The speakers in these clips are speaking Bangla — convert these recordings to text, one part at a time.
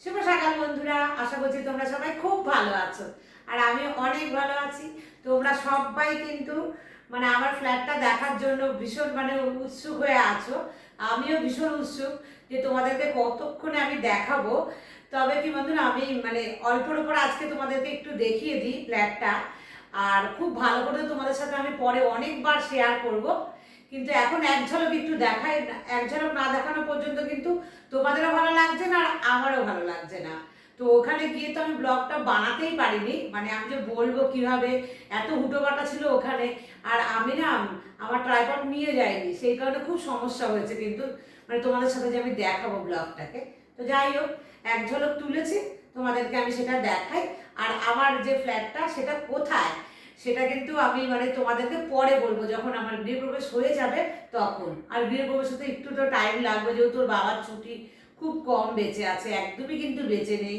শুভ সকাল বন্ধুরা, আশা করছি তোমরা সবাই খুব ভালো আছো। আর আমি অনেক ভালো আছি। তোমরা সবাই কিন্তু আমার ফ্ল্যাটটা দেখার জন্য ভীষণ উৎসুক হয়ে আছো। আমিও ভীষণ উৎসুক যে তোমাদেরকে কতক্ষণে আমি দেখাবো। তবে কি বন্ধুরা, আমি অল্পর ওপর আজকে তোমাদেরকে একটু দেখিয়ে দিই ফ্ল্যাটটা। আর খুব ভালো করে তোমাদের সাথে আমি পরে অনেকবার শেয়ার করব, কিন্তু এখন এক ঝলক একটু দেখাই। এক ঝলক না দেখানো পর্যন্ত কিন্তু তোমাদেরও ভালো লাগছে না আর আমারও ভালো লাগছে না। তো ওখানে গিয়ে তো আমি ব্লগটা বানাতেই পারিনি, আমি যে বলবো কিভাবে, এত হুটোপাটা ছিল ওখানে। আর আমি না আমার ট্রাইপড নিয়ে যাইনি, সেই কারণে খুব সমস্যা হয়েছে। কিন্তু তোমাদের সাথে যে আমি দেখাবো ব্লগটাকে, তো যাই হোক, এক ঝলক তুলেছি, তোমাদেরকে আমি সেটা দেখাই। আর আমার যে ফ্ল্যাটটা সেটা কোথায় সেটা কিন্তু আমি তোমাদেরকে পরে বলবো, যখন আমার গৃহপ্রবেশ হয়ে যাবে তখন। আর গৃহপ্রবেশ হতে একটু তো টাইম লাগবে, যেহেতু তোর বাবার ছুটি খুব কম বেঁচে আছে, একদমই কিন্তু বেঁচে নেই।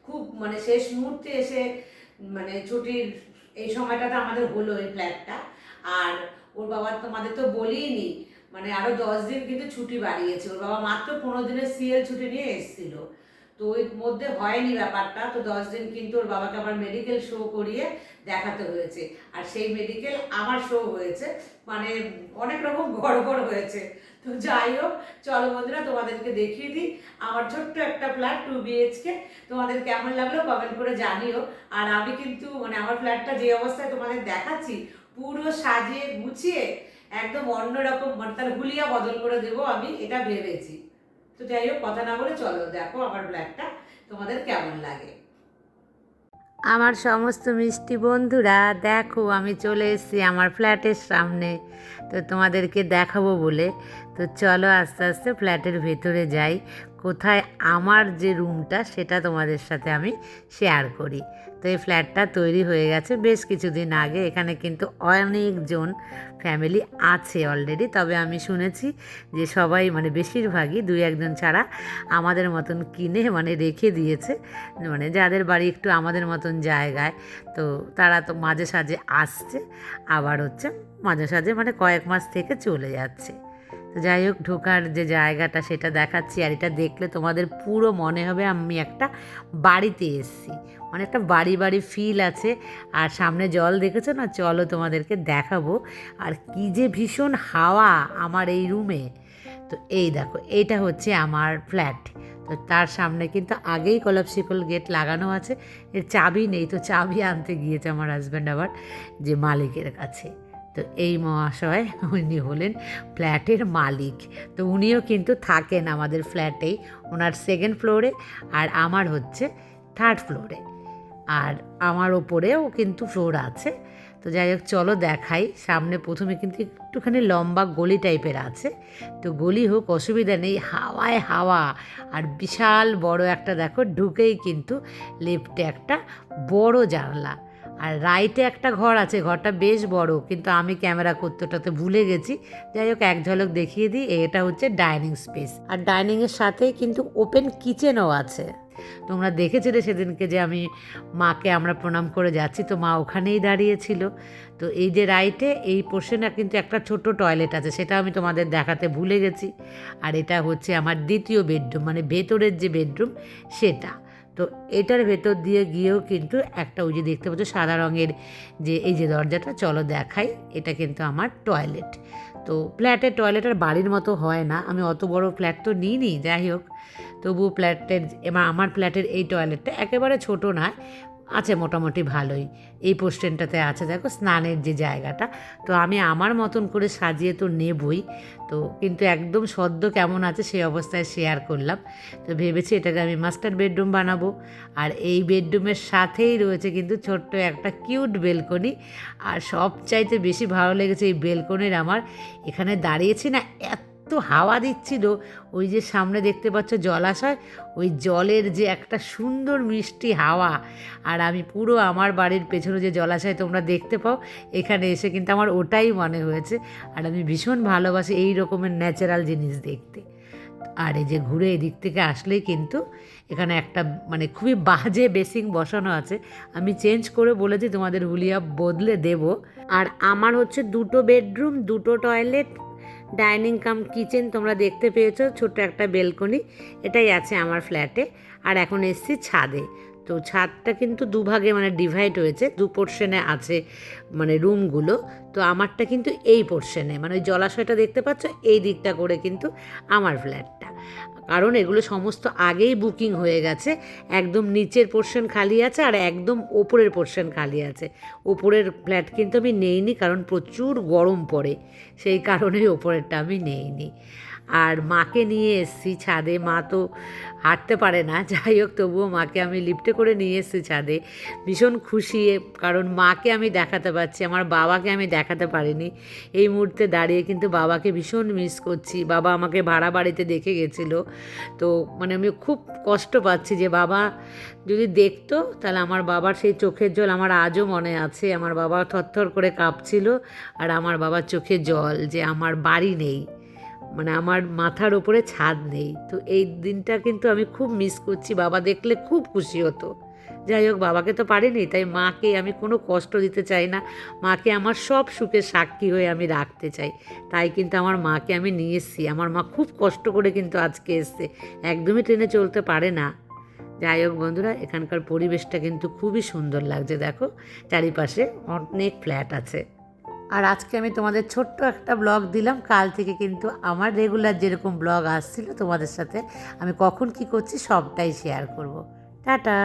খুব শেষ মুহূর্তে এসে ছুটির এই সময়টাতে আমাদের হলো এই ফ্ল্যাটটা। আর ওর বাবা তোমাদের তো বলিনি, আরো 10 দিন কিন্তু ছুটি বাড়িয়েছে। ওর বাবা মাত্র 15 দিনের সিএল ছুটি নিয়ে এসেছিল, তো ওই মধ্যে হয়নি ব্যাপারটা। তো 10 দিন কিন্তু ওর বাবাকে আবার মেডিকেল শো করিয়ে দেখাতে হয়েছে। আর সেই মেডিকেল আমার শো হয়েছে, অনেক রকম গড়বড় হয়েছে। তো যাই হোক, চলো বন্ধুরা, তোমাদেরকে দেখিয়ে দিই আমার ছোট্ট একটা ফ্ল্যাট 2 BHK। তোমাদের কেমন লাগলো কমেন্ট করে জানিও। আর আমি কিন্তু আমার ফ্ল্যাটটা যে অবস্থায় তোমাদের দেখাচ্ছি, পুরো সাজিয়ে গুছিয়ে একদম অন্যরকম, তার হুলিয়া বদল করে দেবো আমি, এটা ভেবেছি। তো যাই হোক, কথা না বলে চলো দেখো আমার ফ্ল্যাটটা তোমাদের কেমন লাগে। আমার সমস্ত মিষ্টি বন্ধুরা, দেখো আমি চলে এসেছি আমার ফ্ল্যাটের সামনে। তো তোমাদেরকে দেখাবো বলে, তো চলো আস্তে আস্তে ফ্ল্যাটের ভেতরে যাই। কোথায় আমার যে রুমটা সেটা তোমাদের সাথে আমি শেয়ার করি। তো এই ফ্ল্যাটটা তৈরি হয়ে গেছে বেশ কিছুদিন আগে। এখানে কিন্তু অনেকজন ফ্যামিলি আছে অলরেডি, তবে আমি শুনেছি যে সবাই বেশিরভাগই 2-1 জন ছাড়া আমাদের মতন কিনে রেখে দিয়েছে। যাদের বাড়ি একটু আমাদের মতন জায়গায়, তো তারা তো মাঝে সাঝে আসছে, আবার মাঝে সাঝে কয়েক মাস থেকে চলে যাচ্ছে। তো যাই হোক, ঢোকার যে জায়গাটা সেটা দেখাচ্ছি। আর এটা দেখলে তোমাদের পুরো মনে হবে আমি একটা বাড়িতে এসেছি, একটা বাড়ি বাড়ি ফিল আছে। আর সামনে জল দেখেছো না, চলো তোমাদেরকে দেখাবো। আর কি যে ভীষণ হাওয়া আমার এই রুমে। তো এই দেখো, এইটা হচ্ছে আমার ফ্ল্যাট। তো তার সামনে কিন্তু আগেই কলাপসিকল গেট লাগানো আছে। এর চাবি নেই, তো চাবি আনতে গিয়েছে আমার হাজব্যান্ড আবার যে মালিকের কাছে। তো এই মহাশয় উনি হলেন ফ্ল্যাটের মালিক। তো উনিও কিন্তু থাকেন আমাদের ফ্ল্যাটেই, ওনার 2nd ফ্লোরে, আর আমার হচ্ছে 3rd ফ্লোরে। আর আমার ওপরেও কিন্তু ফ্লোর আছে। তো যাই হোক, চলো দেখাই। সামনে প্রথমে কিন্তু একটুখানি লম্বা গলি টাইপের আছে। তো গলি হোক, অসুবিধা নেই, হাওয়ায় হাওয়া। আর বিশাল বড় একটা, দেখো ঢুকেই কিন্তু লেফটে একটা বড় জানলা। আর রাইটে একটা ঘর আছে, ঘরটা বেশ বড়, কিন্তু আমি ক্যামেরা করতে ওটাতে ভুলে গেছি। যাই হোক, এক ঝলক দেখিয়ে দিই, এটা হচ্ছে ডাইনিং স্পেস। আর ডাইনিংয়ের সাথেই কিন্তু ওপেন কিচেনও আছে। তোমরা দেখেছিলে সেদিনকে যে আমি মাকে আমরা প্রণাম করে যাচ্ছি, তো মা ওখানেই দাঁড়িয়েছিল। তো এই যে রাইটে এই পোর্শনে কিন্তু একটা ছোট টয়লেট আছে, সেটা আমি তোমাদের দেখাতে ভুলে গেছি। আর এটা হচ্ছে আমার দ্বিতীয় বেডরুম, ভেতরের যে বেডরুম সেটা। তো এটার ভেতর দিয়ে গিয়েও কিন্তু একটা, ওই যে দেখতে পাচ্ছ সাদা রঙের যে এই যে দরজাটা, চলো দেখাই। এটা কিন্তু আমার টয়লেট। তো ফ্ল্যাটের টয়লেট আর বাড়ির মতো হয় না, আমি অত বড় ফ্ল্যাট তো নিইনি। যাই হোক, তবু ফ্ল্যাটের আমার ফ্ল্যাটের এই টয়লেটটা একেবারে ছোট নয়, আছে মোটামুটি ভালোই। এই পোর্শনটাতে আছে দেখো স্নানের যে জায়গাটা। তো আমি আমার মতন করে সাজিয়ে তো নেবই, তো কিন্তু একদম সদ্য কেমন আছে সেই অবস্থায় শেয়ার করলাম। তো ভেবেছি এটাকে আমি মাস্টার বেডরুম বানাবো। আর এই বেডরুমের সাথেই রয়েছে কিন্তু ছোট্ট একটা কিউট বেলকনি। আর সবচাইতে বেশি ভালো লেগেছে এই বেলকনির আমার, এখানে দাঁড়িয়েছি না, এত হাওয়া দিচ্ছিল। ওই যে সামনে দেখতে পাচ্ছ জলাশয়, ওই জলের যে একটা সুন্দর মিষ্টি হাওয়া। আর আমি পুরো আমার বাড়ির পেছনে যে জলাশয় তোমরা দেখতে পাও, এখানে এসে কিন্তু আমার ওটাই মনে হয়েছে। আর আমি ভীষণ ভালোবাসি এই রকমের ন্যাচারাল জিনিস দেখতে। আর এই যে ঘুরে এদিক থেকে আসলেই কিন্তু এখানে একটা খুবই বাজে বেসিং বসানো আছে, আমি চেঞ্জ করে বলেছি তোমাদের হুলিয়া বদলে দেব। আর আমার হচ্ছে 2টো বেডরুম, 2টো টয়লেট, ডাইনিং কাম কিচেন তোমরা দেখতে পেয়েছো, ছোট্ট একটা বেলকনি, এটাই আছে আমার ফ্ল্যাটে। আর এখন এসছি ছাদে। তো ছাদটা কিন্তু দুভাগে মানে ডিভাইড হয়েছে, দু পোর্শনে আছে মানে রুমগুলো। তো আমারটা কিন্তু এই পোর্শনে, মানে ওই জলাশয়টা দেখতে পাচ্ছ এই দিকটা করে কিন্তু আমার ফ্ল্যাটটা। কারণ এগুলো সমস্ত আগেই বুকিং হয়ে গেছে, একদম নিচের পোর্শন খালি আছে আর একদম ওপরের পোর্শন খালি আছে। ওপরের ফ্ল্যাট কিন্তু আমি নেইনি, কারণ প্রচুর গরম পড়ে, সেই কারণেই ওপরেরটা আমি নেইনি। আর মাকে নিয়ে এসেছি ছাদে, মা তো হাঁটতে পারে না, যাই হোক তবুও মাকে আমি লিফটে করে নিয়ে এসেছি ছাদে। ভীষণ খুশি, কারণ মাকে আমি দেখাতে পারছি, আমার বাবাকে আমি দেখাতে পারিনি। এই মুহূর্তে দাঁড়িয়ে কিন্তু বাবাকে ভীষণ মিস করছি। বাবা আমাকে ভাড়া বাড়িতে দেখে গেছিলো, তো মানে আমি খুব কষ্ট পাচ্ছি যে বাবা যদি দেখতো, তাহলে আমার বাবার সেই চোখের জল আমার আজও মনে আছে। আমার বাবা থরথর করে কাঁপছিল, আর আমার বাবার চোখে জল যে আমার বাড়ি নেই, মানে আমার মাথার ওপরে ছাদ নেই। তো এই দিনটা কিন্তু আমি খুব মিস করছি, বাবা দেখলে খুব খুশি হতো। যাই হোক, বাবাকে তো পারিনি, তাই মাকে আমি কোনো কষ্ট দিতে চাই না, মাকে আমার সব সুখের সাক্ষী হয়ে আমি রাখতে চাই। তাই কিন্তু আমার মাকে আমি নিয়ে এসেছি। আমার মা খুব কষ্ট করে কিন্তু আজকে এসছে, একদমই ট্রেনে চলতে পারে না। যাই হোক বন্ধুরা, এখানকার পরিবেশটা কিন্তু খুবই সুন্দর লাগছে, দেখো চারিপাশে অনেক ফ্ল্যাট আছে। আর আজকে আমি তোমাদের ছোট্ট একটা ব্লগ দিলাম, কাল থেকে কিন্তু আমার রেগুলার যেরকম ব্লগ আসছিল তোমাদের সাথে, আমি কখন কি করছি সবটাই শেয়ার করব। টাটা।